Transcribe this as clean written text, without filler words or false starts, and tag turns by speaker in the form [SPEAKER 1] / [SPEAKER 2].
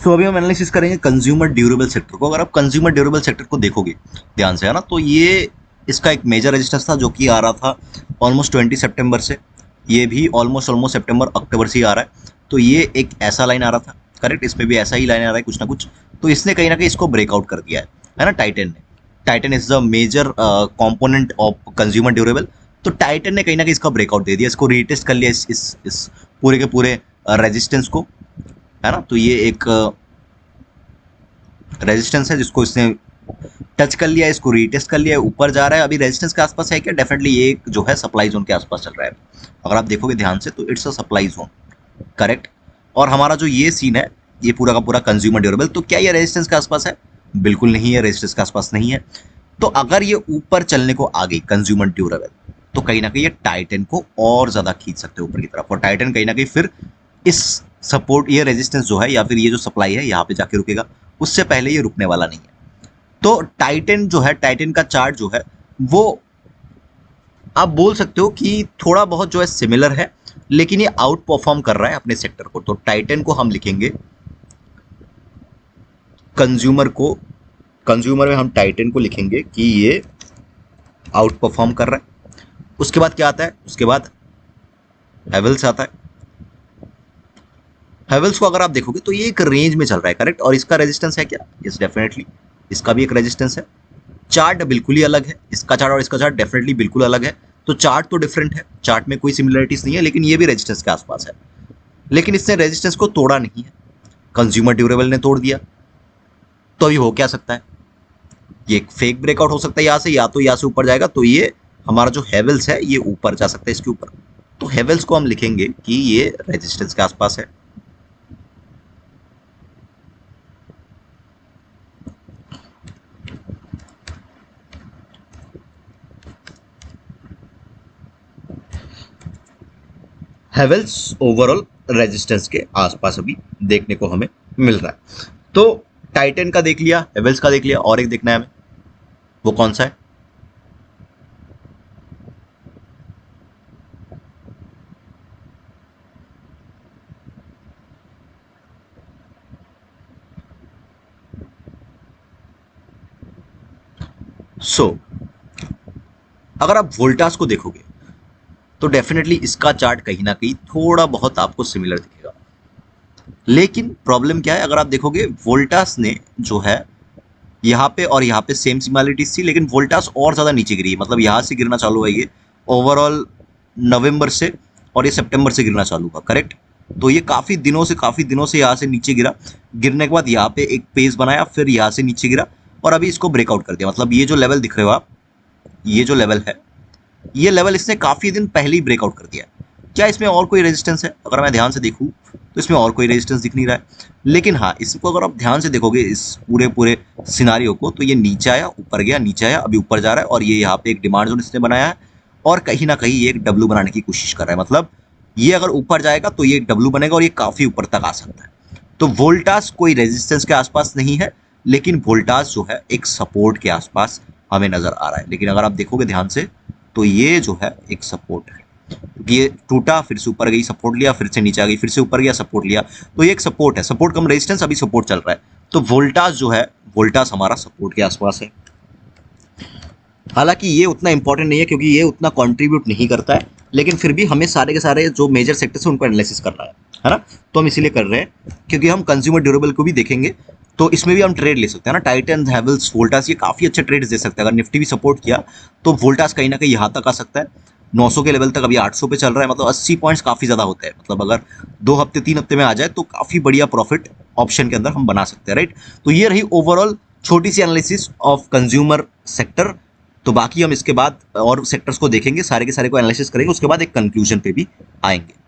[SPEAKER 1] सो अभी हम एनालिसिस करेंगे कंज्यूमर ड्यूरेबल सेक्टर को। अगर आप कंज्यूमर ड्यूरेबल सेक्टर को देखोगे ध्यान से, है ना, तो ये इसका एक मेजर रेजिस्टेंस था जो कि आ रहा था ऑलमोस्ट 20 सितंबर से। ये भी ऑलमोस्ट सितंबर अक्टूबर से ही आ रहा है। तो ये एक ऐसा लाइन आ रहा था, करेक्ट, इसमें भी ऐसा ही लाइन आ रहा है कुछ ना कुछ। तो इसने कहीं ना कहीं इसको ब्रेकआउट कर दिया है ना, टाइटन ने। Titan is the major component of consumer durable. तो टाइटन ने कहीं ना कहीं इसका ब्रेकआउट दे दिया, इसको रीटेस्ट कर लिया इस पूरे के पूरे रेजिस्टेंस को, है ना। तो ये एक रेजिस्टेंस है जिसको इसने टच कर लिया, इसको रीटेस्ट कर लिया, ऊपर जा रहा है। अभी रेजिस्टेंस के आसपास है क्या? डेफिनेटली ये एक जो है सप्लाई जोन के आसपास चल रहा है। अगर आप देखोगे ध्यान से तो it's a supply zone, correct. और हमारा जो ये सीन है, ये पूरा का पूरा कंज्यूमर ड्यूरेबल, तो क्या ये रेजिस्टेंस के आसपास है? बिल्कुल नहीं है, रेजिस्टेंस के आसपास नहीं है। तो अगर ये ऊपर चलने को आ गई कंज्यूमर ड्यूरेबल, तो कहीं ना कहीं ये टाइटन को और ज्यादा खींच सकते हैं ऊपर की तरफ, और टाइटन कहीं ना कहीं फिर इस सपोर्ट, ये रेजिस्टेंस जो है या फिर ये जो सप्लाई है यहाँ पे जाके रुकेगा, उससे पहले ये रुकने वाला नहीं है। तो टाइटन जो है, टाइटन का चार्ट जो है वो आप बोल सकते हो कि थोड़ा बहुत जो है सिमिलर है, लेकिन ये आउट परफॉर्म कर रहा है अपने सेक्टर को। तो टाइटन को हम लिखेंगे कंज्यूमर में हम टाइटन को लिखेंगे कि ये आउट परफॉर्म कर रहा है। उसके बाद क्या आता है? उसके बाद हेवल्स आता है। हेवल्स को अगर आप देखोगे तो ये एक रेंज में चल रहा है, करेक्ट, और इसका रेजिस्टेंस है क्या? यस, डेफिनेटली इसका भी एक रेजिस्टेंस है। चार्ट बिल्कुल ही अलग है, इसका चार्ट और इसका चार्ट डेफिनेटली बिल्कुल अलग है। तो चार्ट तो डिफरेंट है, चार्ट में कोई सिमिलरिटीज नहीं है, लेकिन ये भी रेजिस्टेंस के आसपास है। लेकिन इसने रेजिस्टेंस को तोड़ा नहीं है, कंज्यूमर ड्यूरेबल ने तोड़ दिया। तो अभी हो क्या सकता है? ये एक फेक ब्रेकआउट हो सकता है यहाँ से, या तो यहाँ से ऊपर जाएगा, तो ये हमारा जो हेवल्स है ये ऊपर जा सकता है इसके ऊपर। तो हेवल्स को हम लिखेंगे कि ये रेजिस्टेंस के आसपास है। हेवल्स ओवरऑल रेजिस्टेंस के आसपास अभी देखने को हमें मिल रहा है। तो टाइटन का देख लिया, हेवल्स का देख लिया, और एक देखना है हमें, वो कौन सा है? अगर आप वोल्टास को देखोगे तो डेफिनेटली इसका चार्ट कहीं ना कहीं थोड़ा बहुत आपको सिमिलर दिखेगा। लेकिन प्रॉब्लम क्या है? अगर आप देखोगे वोल्टास ने जो है यहाँ पे और यहाँ पे सेम सिमिलरिटीज थी, लेकिन वोल्टास और ज़्यादा नीचे गिरी, मतलब यहाँ से गिरना चालू हुआ ये ओवरऑल नवंबर से, और ये सितंबर से गिरना चालू हुआ, करेक्ट। तो ये काफ़ी दिनों से यहाँ से नीचे गिरा, गिरने के बाद यहाँ पे एक पेस बनाया, फिर यहाँ से नीचे गिरा, और अभी इसको ब्रेकआउट कर दिया। मतलब ये जो लेवल दिख रहे हो आप, ये जो लेवल है, ये लेवल इसने काफ़ी दिन पहले ही ब्रेकआउट कर दिया। क्या इसमें और कोई रेजिस्टेंस है? अगर मैं ध्यान से देखूँ तो इसमें और कोई रेजिस्टेंस दिख नहीं रहा है। लेकिन हाँ, इसको अगर आप ध्यान से देखोगे इस पूरे सिनारियो को, तो ये नीचे आया, ऊपर गया, नीचे आया, अभी ऊपर जा रहा है, और ये यहाँ पे एक डिमांड जोन इसने बनाया है, और कहीं ना कहीं ये एक डब्ल्यू बनाने की कोशिश कर रहा है। मतलब ये अगर ऊपर जाएगा तो ये एक डब्ल्यू बनेगा और ये काफ़ी ऊपर तक आ सकता है। तो वोल्टास कोई रेजिस्टेंस के आसपास नहीं है, लेकिन वोल्टास जो है एक सपोर्ट के आसपास हमें नजर आ रहा है। लेकिन अगर आप देखोगे ध्यान से तो ये जो है एक सपोर्ट है, ये टूटा, फिर से ऊपर गई, सपोर्ट लिया, फिर से नीचे आ गई, फिर से ऊपर गया, सपोर्ट लिया। तो ये एक सपोर्ट है, सपोर्ट कम रेजिस्टेंस, अभी सपोर्ट चल रहा है। तो वोल्टास जो है, वोल्टास हमारा सपोर्ट के आसपास है। हालांकि ये उतना इंपॉर्टेंट नहीं है क्योंकि ये उतना कंट्रीब्यूट नहीं करता है, लेकिन फिर भी हमें सारे के सारे जो मेजर सेक्टर्स हैं उनको एनालिसिस करना है ना। तो हम इसीलिए कर रहे हैं क्योंकि हम कंज्यूमर ड्यूरेबल को भी देखेंगे, तो इसमें भी हम ट्रेड ले सकते हैं ना। टाइटन, हेवल्स, वोल्टास, ये काफ़ी अच्छे ट्रेड्स दे सकते हैं। अगर निफ्टी भी सपोर्ट किया तो वोल्टास कहीं ना कहीं यहाँ तक आ सकता है, 900 के लेवल तक, अभी 800 पे चल रहा है। मतलब 80 पॉइंट्स काफ़ी ज़्यादा होते हैं। मतलब अगर 2 हफ्ते 3 हफ्ते में आ जाए तो काफ़ी बढ़िया प्रॉफिट ऑप्शन के अंदर हम बना सकते हैं, राइट। तो ये रही ओवरऑल छोटी C analysis of consumer sector. तो बाकी हम इसके बाद और सेक्टर्स को देखेंगे, सारे के सारे को एनालिसिस करेंगे, उसके बाद एक कंक्लूजन पे भी आएंगे।